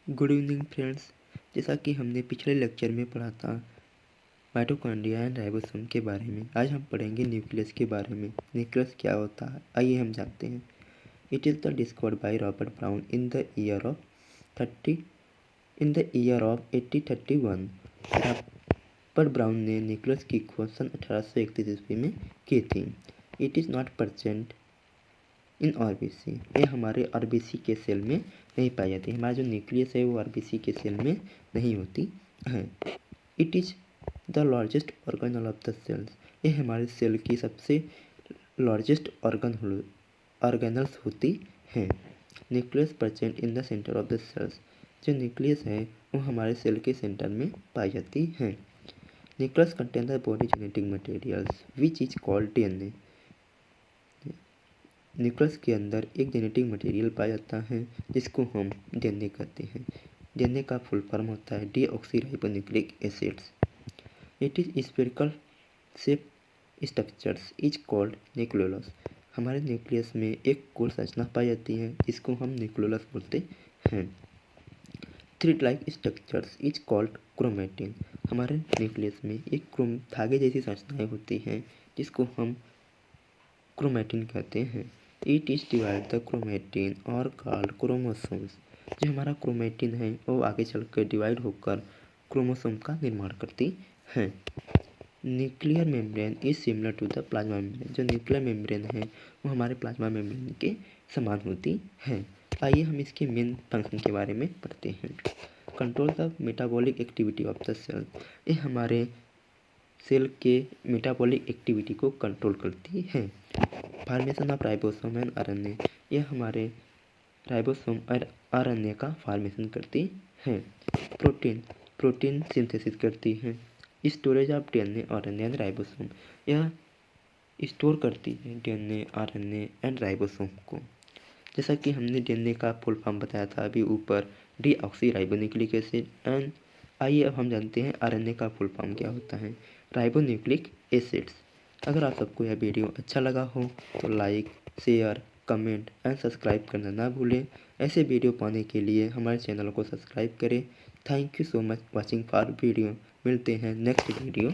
Good evening friends. जैसा कि हमने पिछले लेक्चर में पढ़ा था माइटोकॉन्ड्रिया एंड राइबोसोम के बारे में, आज हम पढ़ेंगे न्यूक्लियस के बारे में। न्यूक्लियस क्या होता है, आइए हम जानते हैं। It is the discovered by Robert brown in the year of 1831। Robert brown ने न्यूक्लियस की खोज सन 1831 ईस्वी में की थी। It is not present in RBC, ये हमारे आरबीसी के सेल में नहीं पाई जाती। हमारा जो न्यूक्लियस है वो आरबीसी के सेल में नहीं होती है। It is the largest organelle of the cells, ये हमारे सेल की सबसे लार्जेस्ट ऑर्गेनल्स होती हैं। Nucleus present in the centre of the cells, जो न्यूक्लियस है वो हमारे सेल के सेंटर में पाई जाती है। Nucleus contain the body genetic materials which is called DNA. Nucleus के अंदर एक जेनेटिक मटेरियल पाया जाता है जिसको हम डीएनए कहते हैं। डीएनए का फुल फॉर्म होता है deoxyribonucleic acids. It is spherical shape structures is called nucleolus. हमारे न्यूक्लियस में एक गोल संरचना पाई जाती है जिसको हम न्यूक्लियोलस बोलते हैं। Thread like structures is called chromatin. हमारे न्यूक्लियस में एक धागे जैसी संरचनाएं होती हैं जिसको हम क्रोमेटिन कहते हैं। It is divide the chromatin और कॉल्ड क्रोमोसोम्स। जो हमारा क्रोमेटिन है वो आगे चलकर डिवाइड होकर क्रोमोसोम का निर्माण करती है। Nuclear membrane is similar to the plasma membrane. जो न्यूक्लियर मेम्ब्रेन है वो हमारे प्लाज्मा मेम्ब्रेन के समान होती है। आइए हम इसके मेन फंक्शन के बारे में पढ़ते हैं। Control the metabolic activity of the cell, ये हमारे सेल के मेटाबॉलिक एक्टिविटी को कंट्रोल करती है। Formation of ribosome and RNA, यह हमारे राइबोसोम और आरएनए का फॉर्मेशन करती है। प्रोटीन सिंथेसिस करती है। Storage of DNA RNA and ribosome, यह स्टोर करती है डीएनए आरएनए एंड राइबोसोम को। जैसा कि हमने डीएनए का फुल फॉर्म बताया था अभी ऊपर, डीऑक्सीराइबोन्यूक्लिक एसिड। एंड आइए अब हम जानते हैं आरएनए का फुल फॉर्म क्या होता है, राइबोन्यूक्लिक एसिड्स। अगर आप सबको यह वीडियो अच्छा लगा हो तो like, share, comment and subscribe करना ना भूलें। ऐसे वीडियो पाने के लिए हमारे चैनल को सब्सक्राइब करें। Thank you so much watching for video. मिलते हैं नेक्स्ट वीडियो।